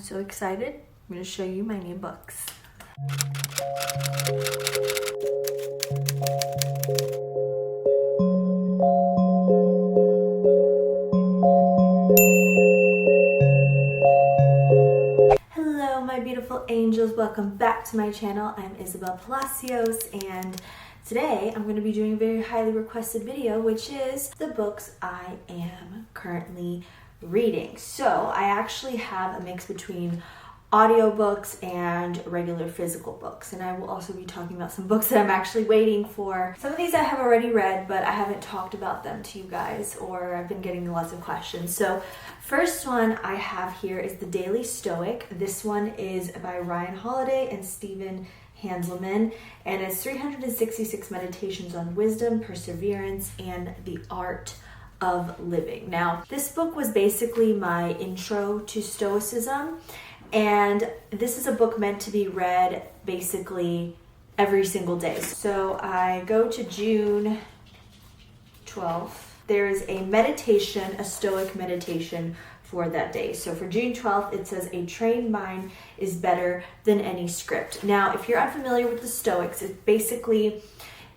I'm so excited. I'm going to show you my new books. Hello, my beautiful angels. Welcome back to my channel. I'm Isabel Palacios, and today I'm going to be doing a very highly requested video, which is the books I am currently reading. So I actually have a mix between audiobooks and regular physical books, and I will also be talking about some books that I'm actually waiting for. Some of these I have already read, but I haven't talked about them to you guys, or I've been getting lots of questions. So first one I have here is the Daily Stoic. This one is by Ryan Holiday and Stephen Hanselman, and it's 366 meditations on wisdom, perseverance, and the art of living. Now, this book was basically my intro to Stoicism, and this is a book meant to be read basically every single day. So I go to June 12th. There is a meditation, a Stoic meditation for that day. So for June 12th, it says, "A trained mind is better than any script." Now, if you're unfamiliar with the Stoics, it basically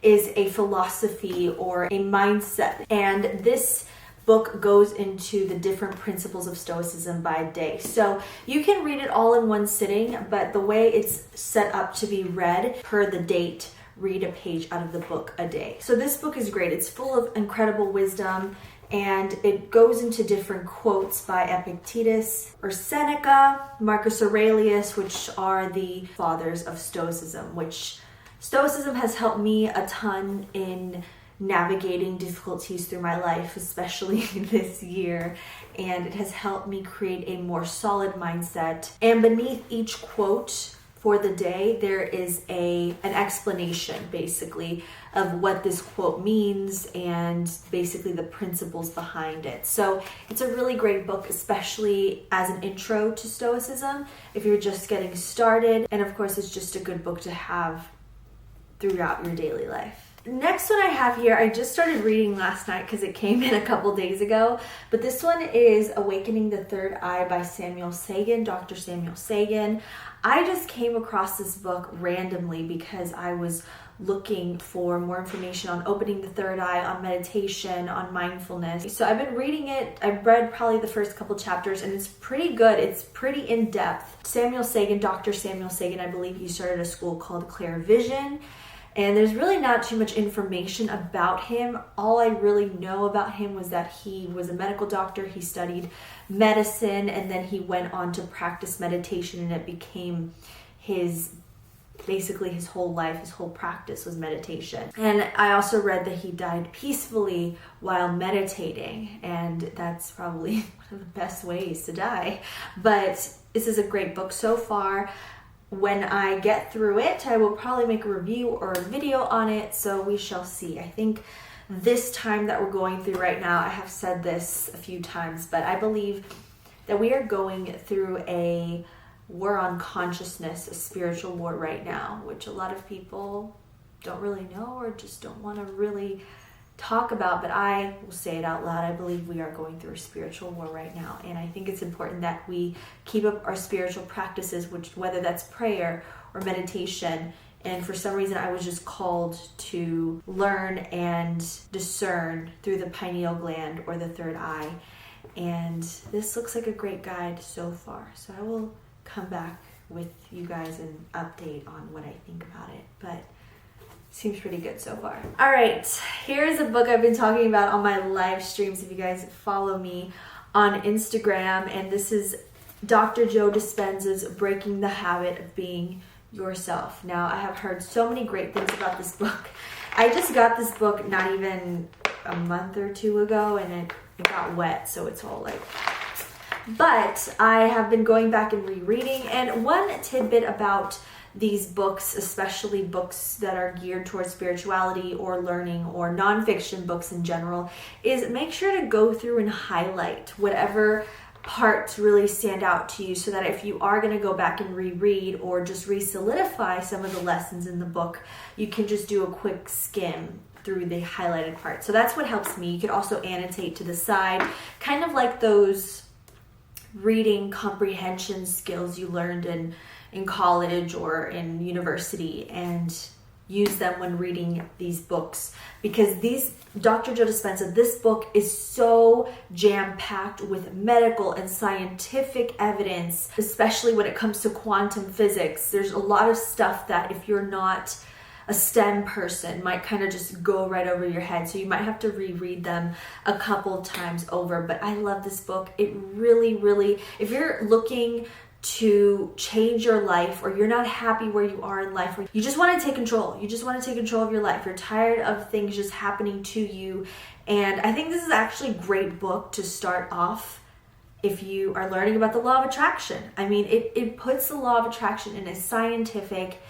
is a philosophy or a mindset. And this book goes into the different principles of Stoicism by day. So you can read it all in one sitting, but the way it's set up to be read per the date, read a page out of the book a day. So this book is great. It's full of incredible wisdom, and it goes into different quotes by Epictetus or Seneca, Marcus Aurelius, which are the fathers of Stoicism, which Stoicism has helped me a ton in navigating difficulties through my life, especially this year, and it has helped me create a more solid mindset. And beneath each quote for the day, there is an explanation basically of what this quote means and basically the principles behind it. So it's a really great book, especially as an intro to Stoicism if you're just getting started, and of course it's just a good book to have throughout your daily life. Next one I have here, I just started reading last night because it came in a couple days ago, but this one is Awakening the Third Eye by Sagan, Dr. Samuel Sagan. I just came across this book randomly because I was looking for more information on opening the third eye, on meditation, on mindfulness. So I've been reading it. I've read probably the first couple chapters, and it's pretty good. It's pretty in-depth. Samuel Sagan, Dr. Samuel Sagan, I believe he started a school called Clear Vision. And there's really not too much information about him. All I really know about him was that he was a medical doctor. He studied medicine, and then he went on to practice meditation, and it became basically his whole life, his whole practice was meditation. And I also read that he died peacefully while meditating, and that's probably one of the best ways to die. But this is a great book so far. When I get through it, I will probably make a review or a video on it, so we shall see. I think this time that we're going through right now, I have said this a few times, but I believe that we are going through a war on consciousness, a spiritual war right now, which a lot of people don't really know or just don't want to really talk about, but I will say it out loud. I believe we are going through a spiritual war right now, and I think it's important that we keep up our spiritual practices, whether that's prayer or meditation. And for some reason I was just called to learn and discern through the pineal gland or the third eye, and this looks like a great guide so far. So I will come back with you guys and update on what I think about it, but seems pretty good so far. All right, here's a book I've been talking about on my live streams if you guys follow me on Instagram, and this is Dr. JoeDispenza's Breaking the Habit of Being Yourself. Now, I have heard so many great things about this book. I just got this book not even a month or two ago, and it got wet, so it's all like... But I have been going back and rereading, and one tidbit about these books, especially books that are geared towards spirituality or learning or nonfiction books in general, is make sure to go through and highlight whatever parts really stand out to you, so that if you are going to go back and reread or just re-solidify some of the lessons in the book, you can just do a quick skim through the highlighted part. So that's what helps me. You could also annotate to the side, kind of like those reading comprehension skills you learned in college or in university and use them when reading these books, because Dr. JoeDispenza, this book is so jam-packed with medical and scientific evidence, especially when it comes to quantum physics. There's a lot of stuff that if you're not a STEM person might kind of just go right over your head. So you might have to reread them a couple times over. But I love this book. It really, really, if you're looking to change your life, or you're not happy where you are in life, or you just want to take control. You just want to take control of your life. You're tired of things just happening to you. And I think this is actually a great book to start off if you are learning about the law of attraction. I mean, it puts the law of attraction in a scientific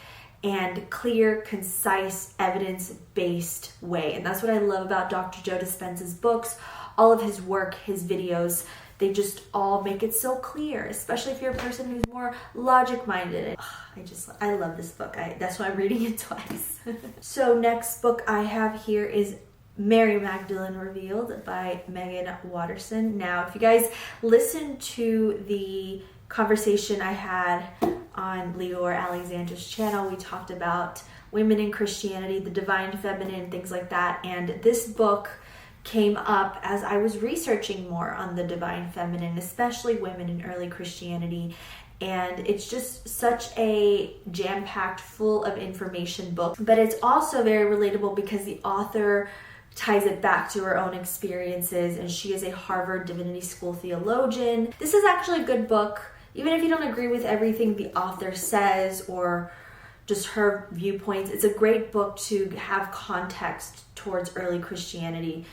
and clear, concise, evidence-based way. And that's what I love about Dr. JoeDispenza's books, all of his work, his videos. They just all make it so clear, especially if you're a person who's more logic-minded. I love this book. That's why I'm reading it twice. So next book I have here is Mary Magdalene Revealed by Meggan Watterson. Now, if you guys listen to the conversation I had on Leor Alexander's channel, we talked about women in Christianity, the divine feminine, things like that. And this book came up as I was researching more on the divine feminine, especially women in early Christianity. And it's just such a jam-packed, full of information book. But it's also very relatable because the author ties it back to her own experiences, and she is a Harvard Divinity School theologian. This is actually a good book, even if you don't agree with everything the author says or just her viewpoints. It's a great book to have context towards early Christianity.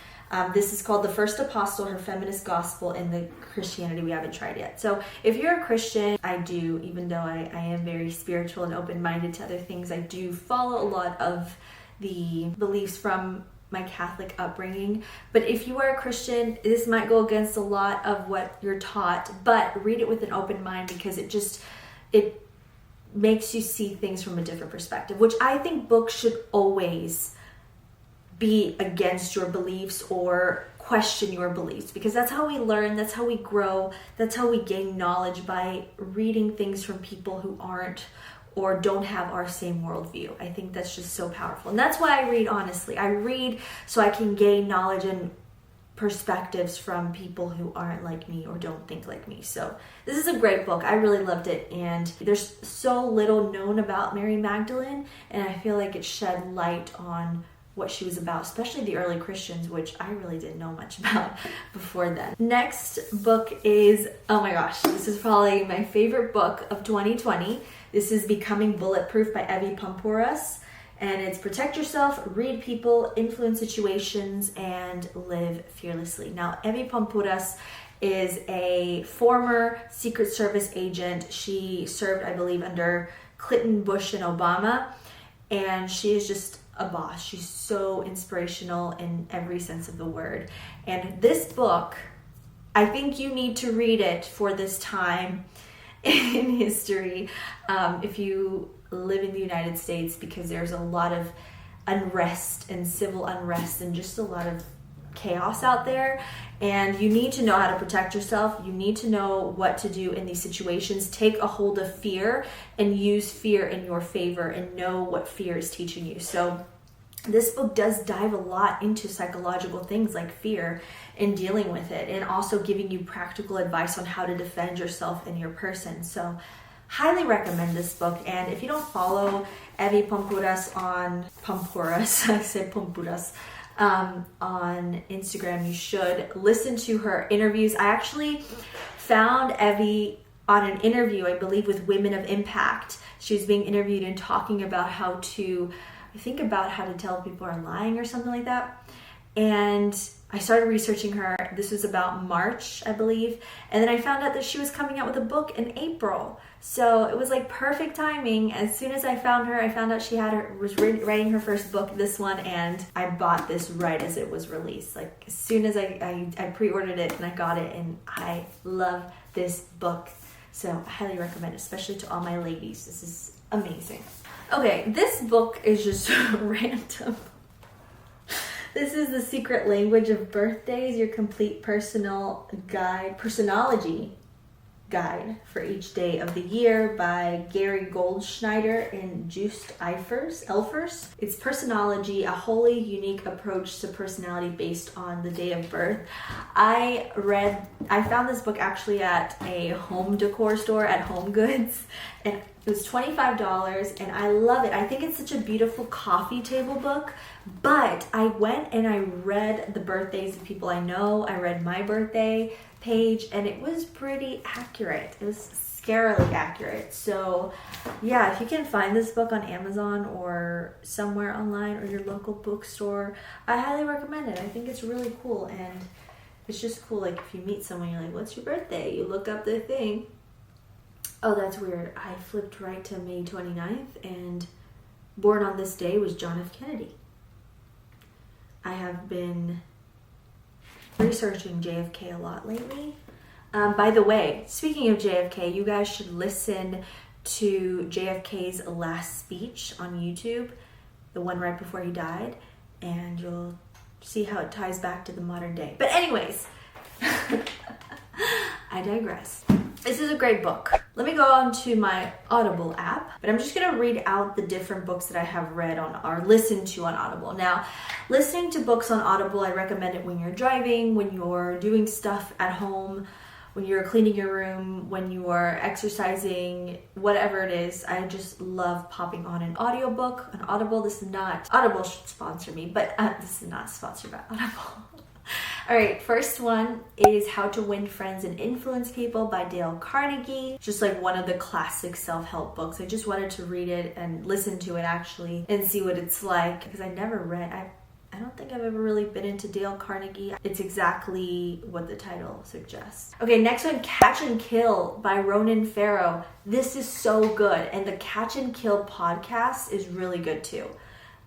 This is called The First Apostle, Her Feminist Gospel in the Christianity We Haven't Tried Yet. So if you're a Christian, I do, even though I am very spiritual and open-minded to other things, I do follow a lot of the beliefs from my Catholic upbringing. But if you are a Christian, this might go against a lot of what you're taught, but read it with an open mind, because it makes you see things from a different perspective, which I think books should always be against your beliefs or question your beliefs, because that's how we learn, that's how we grow, that's how we gain knowledge, by reading things from people who aren't or don't have our same worldview. I think that's just so powerful. And that's why I read, honestly. I read so I can gain knowledge and perspectives from people who aren't like me or don't think like me. So this is a great book. I really loved it. And there's so little known about Mary Magdalene, and I feel like it shed light on what she was about, especially the early Christians, which I really didn't know much about before then. Next book is, oh my gosh, this is probably my favorite book of 2020. This is Becoming Bulletproof by Poumpouras, and it's protect yourself, read people, influence situations, and live fearlessly. Now, Poumpouras is a former Secret Service agent. She served, I believe, under Clinton, Bush, and Obama, and she is just a boss. She's so inspirational in every sense of the word. And this book, I think you need to read it for this time in history if you live in the United States, because there's a lot of unrest and civil unrest and just a lot of chaos out there, and you need to know how to protect yourself. You need to know what to do in these situations. Take a hold of fear and use fear in your favor, and know what fear is teaching you. So this book does dive a lot into psychological things like fear and dealing with it, and also giving you practical advice on how to defend yourself and your person. So highly recommend this book. And if you don't follow Poumpouras on Poumpouras, on Instagram, you should listen to her interviews. I actually found Evie on an interview, I believe, with Women of Impact. She was being interviewed and talking about how to tell people are lying or something like that. And I started researching her. This was about March, I believe. And then I found out that she was coming out with a book in April. So it was like perfect timing. As soon as I found her, I found out she was writing her first book, this one, and I bought this right as it was released. Like as soon as I pre-ordered it and I got it, and I love this book. So I highly recommend it, especially to all my ladies. This is amazing. Okay, this book is just random. This is The Secret Language of Birthdays, Your Complete Personal Guide, Personology guide for each day of the year by Gary Goldschneider and Joost Elfers. It's Personology, a wholly unique approach to personality based on the day of birth. I found this book actually at a home decor store at Home Goods, and it was $25, and I love it. I think it's such a beautiful coffee table book, but I went and I read the birthdays of people I know. I read my birthday page, and it was pretty accurate. It was scarily accurate. So yeah, if you can find this book on Amazon or somewhere online or your local bookstore, I highly recommend it. I think it's really cool, and it's just cool. Like if you meet someone, you're like, what's your birthday? You look up the thing. Oh, that's weird. I flipped right to May 29th, and born on this day was John F. Kennedy. I have been researching JFK a lot lately. By the way, speaking of JFK, you guys should listen to JFK's last speech on YouTube, the one right before he died, and you'll see how it ties back to the modern day. But anyways, I digress. This is a great book. Let me go on to my Audible app, but I'm just gonna read out the different books that I have read on or listened to on Audible. Now, listening to books on Audible, I recommend it when you're driving, when you're doing stuff at home, when you're cleaning your room, when you are exercising, whatever it is. I just love popping on an audiobook on Audible. Audible should sponsor me, but this is not sponsored by Audible. All right, first one is How to Win Friends and Influence People by Dale Carnegie. Just like one of the classic self-help books. I just wanted to read it and listen to it actually and see what it's like, because I never read. I don't think I've ever really been into Dale Carnegie. It's exactly what the title suggests. Okay, next one, Catch and Kill by Ronan Farrow. This is so good, and the Catch and Kill podcast is really good too.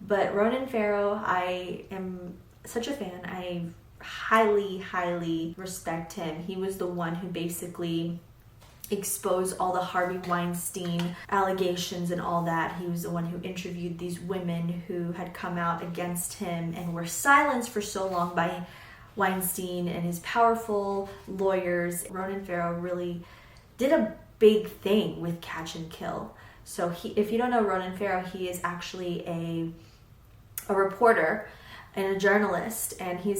But Ronan Farrow, I am such a fan. I highly respect him. He was the one who basically exposed all the Harvey Weinstein allegations and all that. He was the one who interviewed these women who had come out against him and were silenced for so long by Weinstein and his powerful lawyers. Ronan Farrow really did a big thing with Catch and Kill. So if you don't know Ronan Farrow, he is actually a reporter and a journalist, and he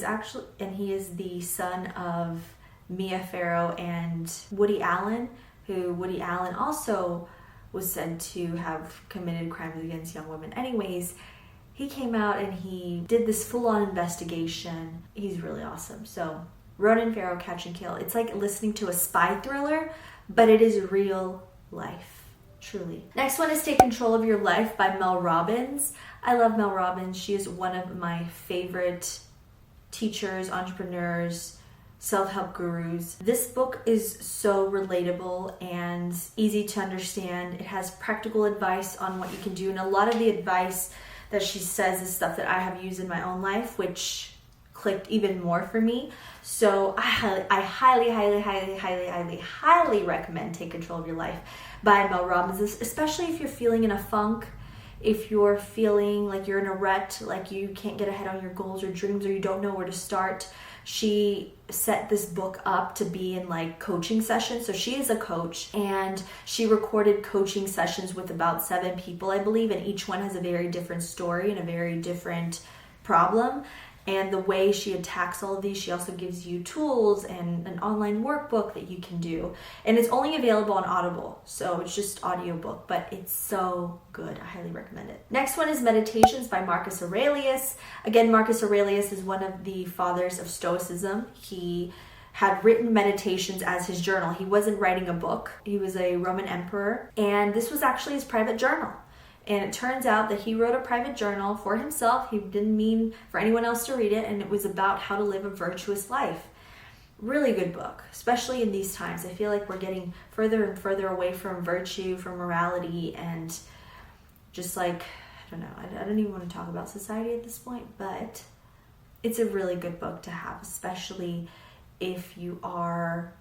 is the son of Mia Farrow and Woody Allen, who Woody Allen also was said to have committed crimes against young women. Anyways, he came out and he did this full-on investigation. He's really awesome. So Ronan Farrow, Catch and Kill. It's like listening to a spy thriller, but it is real life. Truly. Next one is Take Control of Your Life by Mel Robbins. I love Mel Robbins. She is one of my favorite teachers, entrepreneurs, self-help gurus. This book is so relatable and easy to understand. It has practical advice on what you can do, and a lot of the advice that she says is stuff that I have used in my own life, which clicked even more for me. So I highly recommend Take Control of Your Life by Mel Robbins, especially if you're feeling in a funk, if you're feeling like you're in a rut, like you can't get ahead on your goals or dreams, or you don't know where to start. She set this book up to be in like coaching sessions. So she is a coach, and she recorded coaching sessions with about 7 people, I believe, and each one has a very different story and a very different problem. And the way she attacks all of these, she also gives you tools and an online workbook that you can do. And it's only available on Audible, so it's just audiobook, but it's so good. I highly recommend it. Next one is Meditations by Marcus Aurelius. Again, Marcus Aurelius is one of the fathers of Stoicism. He had written meditations as his journal. He wasn't writing a book. He was a Roman emperor, and this was actually his private journal. And it turns out that he wrote a private journal for himself. He didn't mean for anyone else to read it, and it was about how to live a virtuous life. Really good book, especially in these times. I feel like we're getting further and further away from virtue, from morality, and just like, I don't know, I don't even want to talk about society at this point, but it's a really good book to have, especially if you are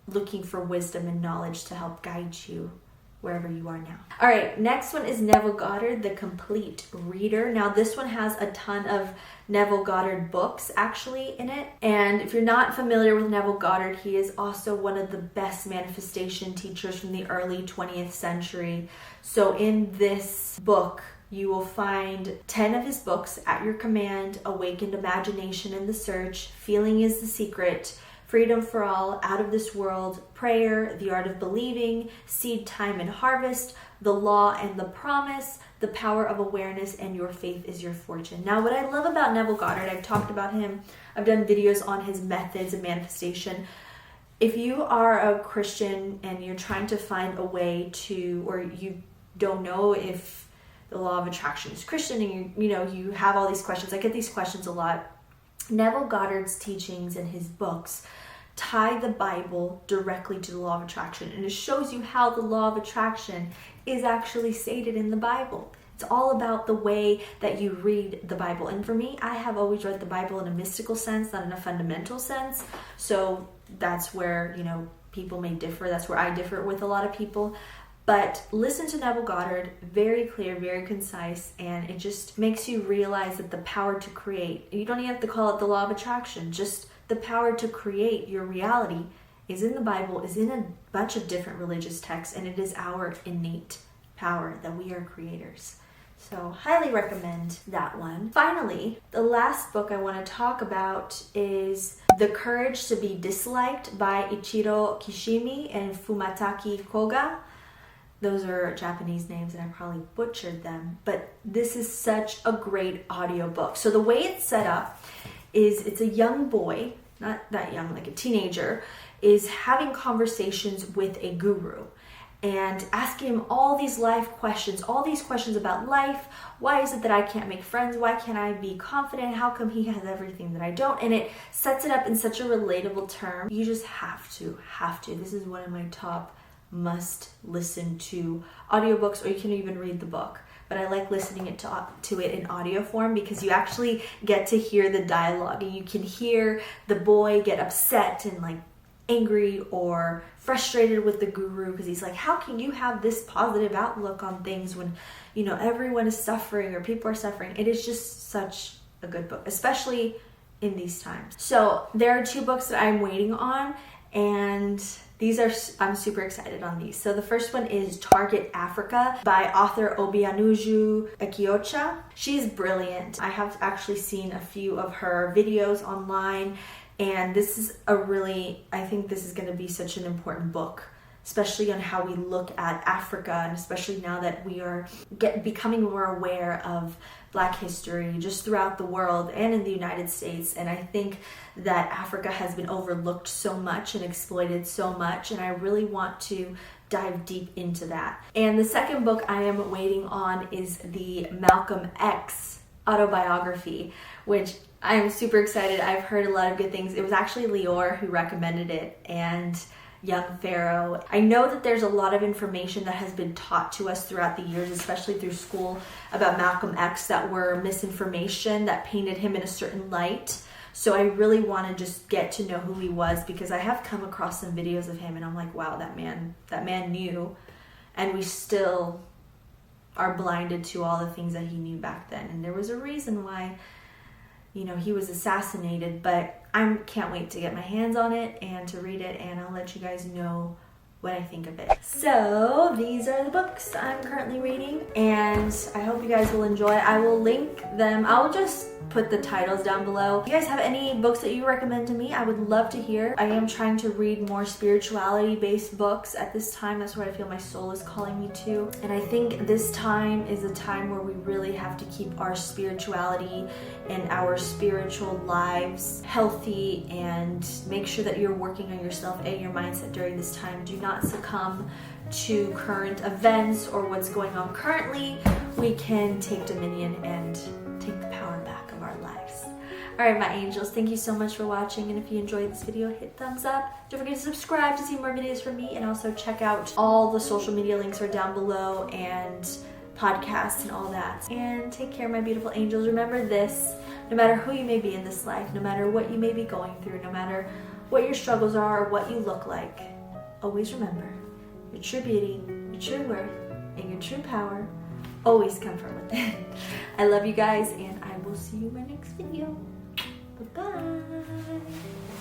looking for wisdom and knowledge to help guide you wherever you are now. All right, next one is Neville Goddard, The Complete Reader. Now this one has a ton of Neville Goddard books actually in it. And if you're not familiar with Neville Goddard, he is also one of the best manifestation teachers from the early 20th century. So in this book, you will find 10 of his books at your command: Awakened Imagination in the Search, Feeling is the Secret, Freedom for All, Out of This World, Prayer, The Art of Believing, Seed Time and Harvest, The Law and the Promise, The Power of Awareness, and Your Faith is Your Fortune. Now, what I love about Neville Goddard, I've talked about him, I've done videos on his methods of manifestation. If you are a Christian and you're trying to find a way to, or you don't know if the law of attraction is Christian and you have all these questions, I get these questions a lot. Neville Goddard's teachings and his books tie the Bible directly to the law of attraction, and it shows you how the law of attraction is actually stated in the Bible. It's all about the way that you read the Bible. And for me, I have always read the Bible in a mystical sense, not in a fundamental sense. So that's where, people may differ. That's where I differ with a lot of people. But listen to Neville Goddard, very clear, very concise, and it just makes you realize that the power to create, you don't even have to call it the law of attraction, just the power to create your reality is in the Bible, is in a bunch of different religious texts, and it is our innate power that we are creators. So highly recommend that one. Finally, the last book I want to talk about is The Courage to be Disliked by Ichiro Kishimi and Fumitake Koga. Those are Japanese names and I probably butchered them, but this is such a great audiobook. So the way it's set up is it's a young boy, not that young, like a teenager, is having conversations with a guru and asking him all these life questions, all these questions about life. Why is it that I can't make friends? Why can't I be confident? How come he has everything that I don't? And it sets it up in such a relatable term. You just have to. This is one of my top must listen to audiobooks, or you can even read the book, but I like listening to it in audio form because you actually get to hear the dialogue and you can hear the boy get upset and like angry or frustrated with the guru because he's like, how can you have this positive outlook on things when everyone is suffering or people are suffering? It is just such a good book, especially in these times. So there are 2 books that I'm waiting on, and I'm super excited on these. So the first one is Target Africa by author Obianuju Ekiocha. She's brilliant. I have actually seen a few of her videos online, and this is I think this is going to be such an important book, especially on how we look at Africa, and especially now that we are becoming more aware of Black history just throughout the world and in the United States. And I think that Africa has been overlooked so much and exploited so much, and I really want to dive deep into that. And the second book I am waiting on is the Malcolm X Autobiography, which I am super excited. I've heard a lot of good things. It was actually Lior who recommended it, and Young Pharaoh. I know that there's a lot of information that has been taught to us throughout the years, especially through school, about Malcolm X that were misinformation that painted him in a certain light. So I really want to just get to know who he was, because I have come across some videos of him and I'm like, wow, that man knew, and we still are blinded to all the things that he knew back then. And there was a reason why he was assassinated, but I can't wait to get my hands on it and to read it, and I'll let you guys know what I think of it. So these are the books I'm currently reading, and I hope you guys will enjoy. I will link them. I'll just put the titles down below. If you guys have any books that you recommend to me, I would love to hear. I am trying to read more spirituality-based books at this time. That's what I feel my soul is calling me to. And I think this time is a time where we really have to keep our spirituality and our spiritual lives healthy, and make sure that you're working on yourself and your mindset during this time. Do not succumb to current events or what's going on currently. We can take dominion and take the power back of our lives. Alright, my angels, thank you so much for watching, and if you enjoyed this video, hit thumbs up. Don't forget to subscribe to see more videos from me, and also check out all the social media links are down below, and podcasts and all that. And take care, my beautiful angels. Remember this: no matter who you may be in this life, no matter what you may be going through, no matter what your struggles are or what you look like, always remember your true beauty, your true worth, and your true power always come from within. I love you guys, and I will see you in my next video. Bye-bye.